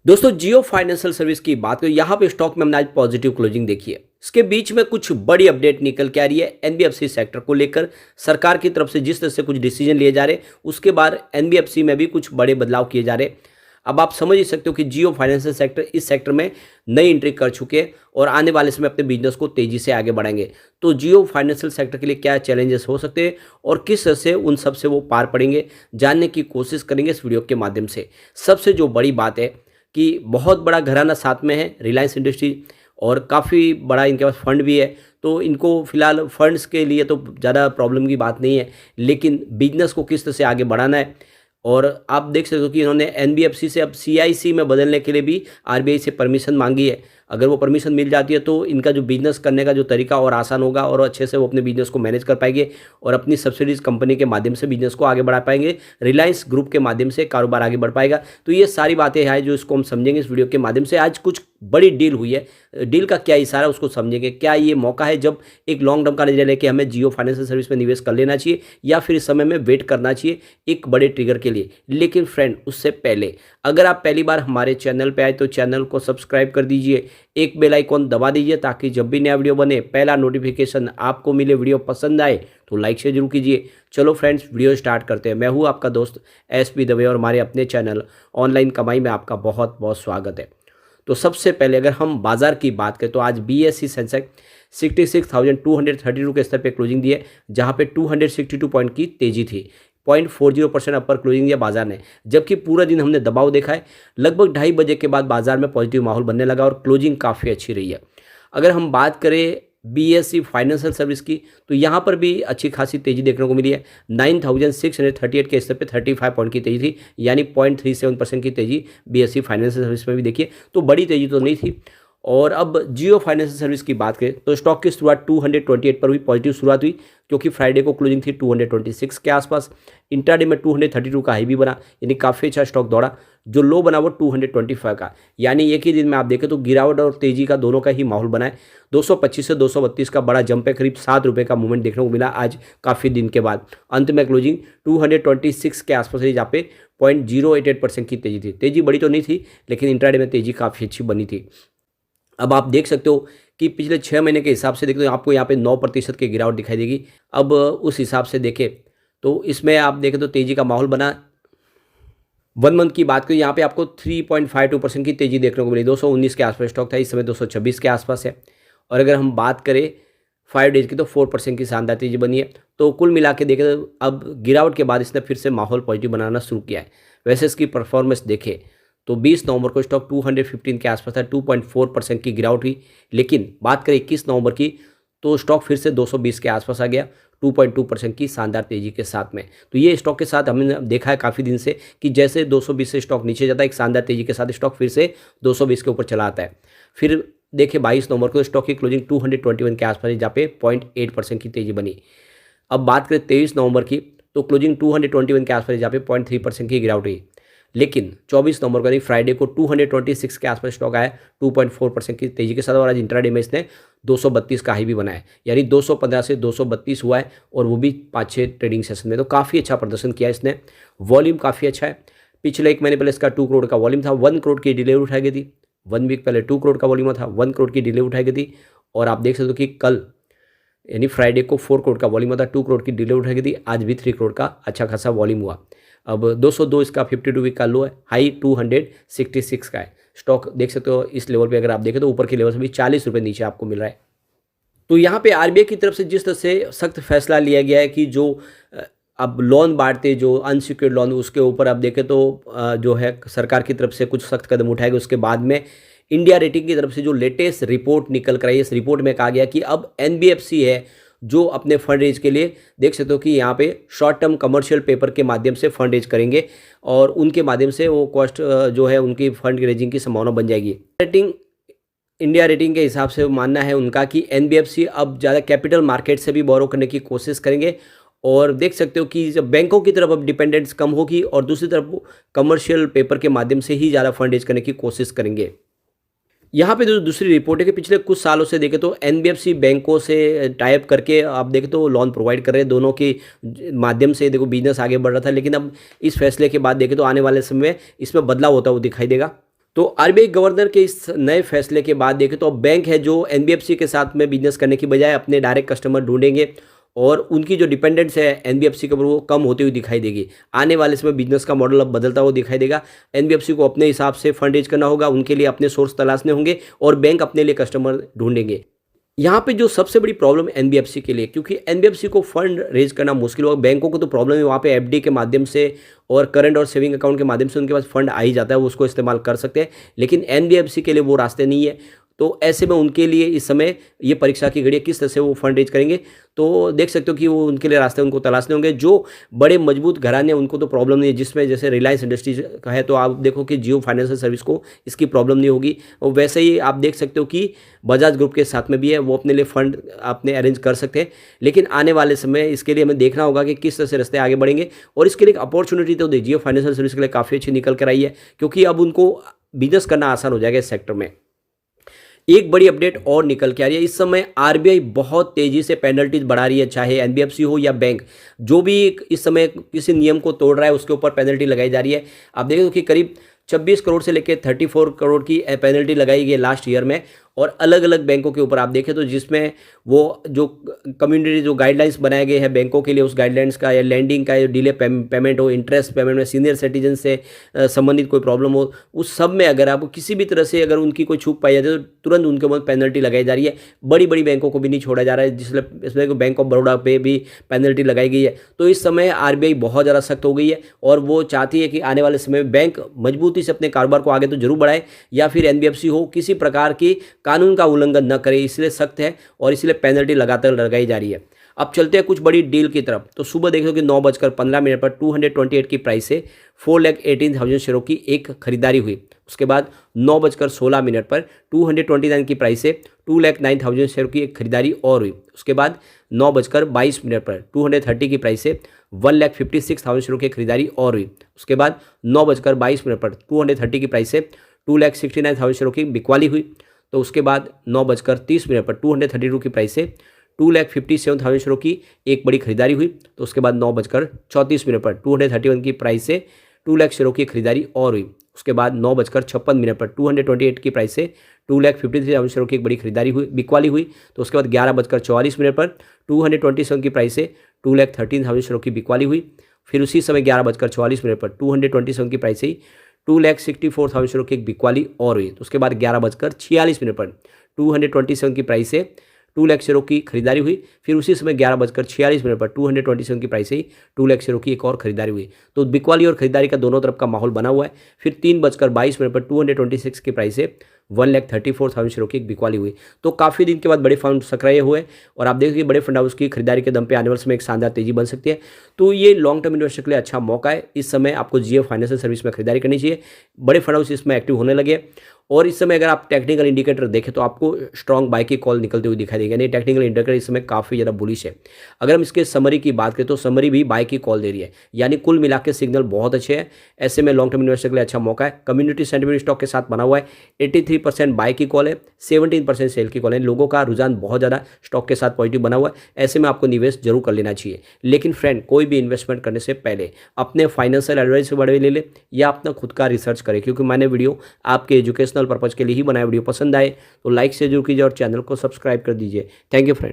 दोस्तों जियो financial service की बात करें, यहाँ पे स्टॉक में हमने आज पॉजिटिव क्लोजिंग देखी है। इसके बीच में कुछ बड़ी अपडेट निकल के आ रही है एनबीएफसी सेक्टर को लेकर। सरकार की तरफ से जिस तरह से कुछ डिसीजन लिए जा रहे, उसके बाद एनबीएफसी में भी कुछ बड़े बदलाव किए जा रहे। अब आप समझ ही सकते हो कि जियो फाइनेंशियल सेक्टर इस सेक्टर में नई एंट्री कर चुके हैं और आने वाले समय अपने बिजनेस को तेजी से आगे बढ़ाएंगे। तो जियो फाइनेंशियल सेक्टर के लिए क्या चैलेंजेस हो सकते हैं और किस तरह से उन सब से वो पार पड़ेंगे, जानने की कोशिश करेंगे इस वीडियो के माध्यम से। सबसे जो बड़ी बात है कि बहुत बड़ा घराना साथ में है रिलायंस इंडस्ट्री, और काफ़ी बड़ा इनके पास फंड भी है। तो इनको फिलहाल फंड्स के लिए तो ज़्यादा प्रॉब्लम की बात नहीं है, लेकिन बिजनेस को किस तरह से आगे बढ़ाना है। और आप देख सकते हो कि इन्होंने एनबीएफसी से अब सीआईसी में बदलने के लिए भी आरबीआई से परमिशन मांगी है। अगर वो परमिशन मिल जाती है तो इनका जो बिजनेस करने का जो तरीका और आसान होगा और अच्छे से वो अपने बिजनेस को मैनेज कर पाएंगे और अपनी सब्सिडीज कंपनी के माध्यम से बिजनेस को आगे बढ़ा पाएंगे। रिलायंस ग्रुप के माध्यम से कारोबार आगे बढ़ पाएगा। तो ये सारी बातें हैं जो इसको हम समझेंगे इस वीडियो के माध्यम से। आज कुछ बड़ी डील हुई है, डील का क्या इशारा उसको समझेंगे। क्या ये मौका है जब एक लॉन्ग टर्म का नजरिया लेके हमें जियो फाइनेंशियल सर्विस में निवेश कर लेना चाहिए, या फिर इस समय में वेट करना चाहिए एक बड़े ट्रिगर के लिए। लेकिन फ्रेंड, उससे पहले अगर आप पहली बार हमारे चैनल पे आए तो चैनल को सब्सक्राइब कर दीजिए, एक बेल आइकॉन दबा दीजिए ताकि जब भी नया वीडियो बने पहला नोटिफिकेशन आपको मिले। वीडियो पसंद आए तो लाइक शेयर जरूर कीजिए। चलो फ्रेंड्स, वीडियो स्टार्ट करते हैं। मैं हूँ आपका दोस्त एसपी दवे और हमारे अपने चैनल ऑनलाइन कमाई में आपका बहुत बहुत स्वागत है। तो सबसे पहले अगर हम बाजार की बात करें तो आज बीएसई सेंसेक्स 66,232 के स्तर पे क्लोजिंग दी है, जहां पे 262 पॉइंट की तेजी थी। 0.40% अपर क्लोजिंग दिया बाजार ने, जबकि पूरा दिन हमने दबाव देखा है। लगभग 2:30 बजे के बाद बाजार में पॉजिटिव माहौल बनने लगा और क्लोजिंग काफ़ी अच्छी रही है। अगर हम बात करें बीएसई फाइनेंशियल सर्विस की तो यहाँ पर भी अच्छी खासी तेजी देखने को मिली है। 9,638 के स्तर पे 35 पॉइंट की तेजी थी, यानी 0.37% की तेजी बीएसई फाइनेंशियल सर्विस में भी देखिए। तो बड़ी तेजी तो नहीं थी। और अब जियो फाइनेंशियल सर्विस की बात करें तो स्टॉक की शुरुआत 228 पर हुई, पॉजिटिव शुरुआत हुई क्योंकि फ्राइडे को क्लोजिंग थी 226 के आसपास। इंट्राडे में 232 का हाई भी बना, यानी काफ़ी अच्छा स्टॉक दौड़ा। जो लो बना वो 225 का, यानी एक ही दिन में आप देखें तो गिरावट और तेजी का दोनों का ही माहौल बना है। 225 से 232 का बड़ा जंप है, करीब 7 रुपये का मूवमेंट देखने को मिला आज काफ़ी दिन के बाद। अंत में क्लोजिंग 226 के आसपास रही, जहाँ पे 0.088% की तेजी थी। तेजी बड़ी तो नहीं थी, लेकिन इंट्राडे में तेजी काफ़ी अच्छी बनी थी। अब आप देख सकते हो कि पिछले 6 महीने के हिसाब से देखें तो आपको यहाँ पे 9% की गिरावट दिखाई देगी। अब उस हिसाब से देखें तो इसमें आप देखें तो तेजी का माहौल बना। 1 मंथ की बात करें, यहाँ पे आपको 3.52% की तेजी देखने को मिली। 219 के आसपास स्टॉक था, इस समय 226 के आसपास है। और अगर हम बात करें 5 डेज की तो 4% की शानदार तेजी बनी है। तो कुल मिला के देखें तो अब गिरावट के बाद इसने फिर से माहौल पॉजिटिव बनाना शुरू किया है। वैसे इसकी परफॉर्मेंस देखें तो 20 नवंबर को स्टॉक 215 के आसपास था, 2.4% की गिरावट हुई। लेकिन बात करें 21 नवंबर की तो स्टॉक फिर से 220 के आसपास आ गया, 2.2% की शानदार तेजी के साथ में। तो ये स्टॉक के साथ हमने देखा है काफ़ी दिन से कि जैसे 220 से स्टॉक नीचे जाता है, एक शानदार तेजी के साथ स्टॉक फिर से 220 के ऊपर चला आता है। फिर देखिए 22 नवंबर को स्टॉक की क्लोजिंग 221 के आसपास, जहाँ पे 0.8% की तेजी बनी। अब बात करें 23 नवंबर की तो क्लोजिंग 221 के आसपास, जहाँ पे 0.3% की गिरावट हुई। लेकिन 24 नवंबर को यानी फ्राइडे को 226 के आसपास स्टॉक आया 2.4% की तेजी के साथ। और आज इंट्राडे में इसने 232 का हाई भी बनाया, यानी 215 से 232 हुआ है, और वो भी 5-6 ट्रेडिंग सेशन में। तो काफ़ी अच्छा प्रदर्शन किया इसने। वॉल्यूम काफ़ी अच्छा है। पिछले 1 महीने पहले इसका 2 करोड़ का वॉल्यूम था, 1 करोड़ की डिलीवरी उठाई गई थी। 1 वीक पहले 2 करोड़ का वॉल्यूम था, 1 करोड़ की डिलीवरी उठाई गई थी। और आप देख सकते हो कि कल यानी फ्राइडे को 4 करोड़ का वॉल्यूम था, 2 करोड़ की डिलीवरी उठाई गई थी। आज भी 3 करोड़ का अच्छा खासा वॉल्यूम हुआ। अब 202 इसका 52 वीक का लो है, हाई 266 का है। स्टॉक देख सकते हो इस लेवल पे, अगर आप देखें तो ऊपर के लेवल से भी 40 रुपये नीचे आपको मिल रहा है। तो यहाँ पे आरबीआई की तरफ से जिस तरह से सख्त फैसला लिया गया है कि जो अब लोन बांटते जो अनसिक्योर्ड लोन, उसके ऊपर आप देखें तो जो है सरकार की तरफ से कुछ सख्त कदम उठाएगा। उसके बाद में इंडिया रेटिंग की तरफ से जो लेटेस्ट रिपोर्ट निकल कर आई है, इस रिपोर्ट में कहा गया कि अब एनबीएफसी है जो अपने फंड रेज के लिए देख सकते हो कि यहाँ पे शॉर्ट टर्म कमर्शियल पेपर के माध्यम से फंड रेज करेंगे, और उनके माध्यम से वो कॉस्ट जो है उनकी फंड रेजिंग की संभावना बन जाएगी। रेटिंग इंडिया रेटिंग के हिसाब से मानना है उनका कि एनबीएफसी अब ज़्यादा कैपिटल मार्केट से भी बोरो करने की कोशिश करेंगे। और देख सकते हो कि जब बैंकों की तरफ अब डिपेंडेंस कम होगी और दूसरी तरफ वो कमर्शियल पेपर के माध्यम से ही ज़्यादा फंड रेज करने की कोशिश करेंगे। यहाँ पे जो दूसरी रिपोर्ट है कि पिछले कुछ सालों से देखें तो एनबीएफसी बैंकों से टाई अप करके आप देखें तो लोन प्रोवाइड कर रहे हैं। दोनों के माध्यम से देखो बिजनेस आगे बढ़ रहा था, लेकिन अब इस फैसले के बाद देखें तो आने वाले समय में इसमें बदलाव होता हुआ दिखाई देगा। तो आरबीआई गवर्नर के इस नए फैसले के बाद देखें तो अब बैंक है जो एनबीएफसी के साथ में बिजनेस करने की बजाय अपने डायरेक्ट कस्टमर ढूंढेंगे और उनकी जो डिपेंडेंस है एनबीएफसी के ऊपर वो कम होती हुई दिखाई देगी। आने वाले समय बिजनेस का मॉडल अब बदलता हुआ दिखाई देगा। एनबीएफसी को अपने हिसाब से फंड रेज करना होगा, उनके लिए अपने सोर्स तलाशने होंगे और बैंक अपने लिए कस्टमर ढूंढेंगे। यहाँ पे जो सबसे बड़ी प्रॉब्लम एनबीएफसी के लिए, क्योंकि एनबीएफसी को फंड रेज करना मुश्किल होगा। बैंकों को तो प्रॉब्लम है, वहाँ पे एफडी के माध्यम से और करंट और सेविंग अकाउंट के माध्यम से उनके पास फंड आ ही जाता है, वो उसको इस्तेमाल कर सकते हैं। लेकिन एनबीएफसी के लिए वो रास्ते नहीं है। तो ऐसे में उनके लिए इस समय ये परीक्षा की घड़ी है, किस तरह से वो फंड रेज करेंगे। तो देख सकते हो कि वो उनके लिए रास्ते उनको तलाशने होंगे। जो बड़े मजबूत घराने हैं उनको तो प्रॉब्लम नहीं है, जिसमें जैसे रिलायंस इंडस्ट्रीज का है, तो आप देखो कि जियो फाइनेंशियल सर्विस को इसकी प्रॉब्लम नहीं होगी। और वैसे ही आप देख सकते हो कि बजाज ग्रुप के साथ में भी है, वो अपने लिए फंड अपने अरेंज कर सकते हैं। लेकिन आने वाले समय इसके लिए हमें देखना होगा कि किस तरह से रास्ते आगे बढ़ेंगे। और इसके लिए एक अपॉर्चुनिटी तो जियो फाइनेंशियल सर्विस के लिए काफ़ी अच्छी निकल कर आई है, क्योंकि अब उनको बिजनेस करना आसान हो जाएगा इस सेक्टर में। एक बड़ी अपडेट और निकल के आ रही है, इस समय आरबीआई बहुत तेजी से पेनल्टीज बढ़ा रही है, चाहे एनबीएफसी हो या बैंक, जो भी इस समय किसी नियम को तोड़ रहा है उसके ऊपर पेनल्टी लगाई जा रही है। आप देखें कि करीब 26 करोड़ से लेकर 34 करोड़ की पेनल्टी लगाई गई लास्ट ईयर में। और अलग अलग बैंकों के ऊपर आप देखें तो जिसमें वो जो कम्युनिटी जो गाइडलाइंस बनाए गए हैं बैंकों के लिए, उस गाइडलाइंस का या लैंडिंग का या डिले पेमेंट हो, इंटरेस्ट पेमेंट में सीनियर सिटीजन से संबंधित कोई प्रॉब्लम हो, उस सब में अगर आप किसी भी तरह से अगर उनकी कोई चूक पाई जाती है तो तुरंत उनके ऊपर पेनल्टी लगाई जा रही है। बड़ी बड़ी बैंकों को भी नहीं छोड़ा जा रहा है, जिसमें इसमें बैंक ऑफ बड़ौदा पे भी पेनल्टी लगाई गई है। तो इस समय आरबीआई बहुत ज़्यादा सख्त हो गई है और वो चाहती है कि आने वाले समय में बैंक मजबूती से अपने कारोबार को आगे तो जरूर बढ़ाए, या फिर एनबीएफसी हो किसी प्रकार की कानून का उल्लंघन न करे, इसलिए सख्त है और इसलिए पेनल्टी लगातार लगाई जा रही है। अब चलते हैं कुछ बड़ी डील की तरफ। तो सुबह देखो कि 9:15 पर 228 की प्राइस से 4,18,000 शेयरों की एक खरीदारी हुई। उसके बाद 9:16 पर 229 की प्राइस से 2,09,000 शेयरों की एक खरीदारी और हुई। उसके बाद 9:22 पर 230 की प्राइस से 1,56,000 शेयरों की खरीदारी और हुई। उसके बाद 9:22 पर 230 की प्राइस से 2,69,000 शेयरों की बिकवाली हुई। तो उसके बाद 9:30 पर 232 की प्राइस से 2,57,000 शेयरों की एक बड़ी खरीदारी हुई। तो उसके बाद 9:34 पर 231 की प्राइस से 2 लाख शेयरों की खरीदारी और हुई। उसके बाद 9:56 पर 228 की प्राइस से 2,53,000 शेयरों की एक बड़ी खरीदारी हुई, बिकवाली हुई। तो उसके बाद 11:44 पर 227 की प्राइस से 2,13,000 शेयरों की बिकवाली हुई। फिर उसी समय 11:44 पर 227 की प्राइस से 2,64,000 शेयरों की एक बिकवाली और हुई। तो उसके बाद 11:46 पर 227 की प्राइस से 2 लाख शेयरों की खरीदारी हुई। फिर उसी समय 11:46 पर 227 की प्राइस से 2 लाख शेयरों की एक और खरीदारी हुई। तो बिकवाली और खरीदारी का दोनों तरफ का माहौल बना हुआ है। फिर 3:22 पर 226 की प्राइस से 1,34,000 शेयरों की एक बिकवाली हुई। तो काफ़ी दिन के बाद बड़े फंड सक्रिय हुए और आप देखिए बड़े फंड हाउस की खरीदारी के दम पे आने वाले समय एक शानदार तेजी बन सकती है। तो ये लॉन्ग टर्म इन्वेस्टर के लिए अच्छा मौका है। इस समय आपको जियो फाइनेंशियल सर्विस में खरीदारी करनी चाहिए। बड़े फंड हाउस इसमें एक्टिव होने लगे और इस समय अगर आप टेक्निकल इंडिकेटर देखें तो आपको स्ट्रॉन्ग बाय की कॉल निकलते हुए दिखाई देगी, यानी टेक्निकल इंडिकेटर इस समय काफ़ी ज़्यादा बुलिश है। अगर हम इसके समरी की बात करें तो समरी भी बाय की कॉल दे रही है, यानी कुल मिला के सिग्नल बहुत अच्छे हैं। ऐसे में लॉन्ग टर्म इन्वेस्टर के लिए अच्छा मौका है। कम्युनिटी सेंटिमेंट स्टॉक के साथ बना हुआ है। 83% बाय की कॉल है, 17% सेल की कॉल है। लोगों का रुझान बहुत ज़्यादा स्टॉक के साथ पॉजिटिव बना हुआ है। ऐसे में आपको निवेश जरूर कर लेना चाहिए। लेकिन फ्रेंड, कोई भी इन्वेस्टमेंट करने से पहले अपने फाइनेंशियल एडवाइस से बड़े ले ले या अपना खुद का रिसर्च करें, क्योंकि मैंने वीडियो आपके एजुकेशनल पर्पज़ के लिए ही बनाया। वीडियो पसंद आए तो लाइक से जरूर कीजिए और चैनल को सब्सक्राइब कर दीजिए। Thank you friend.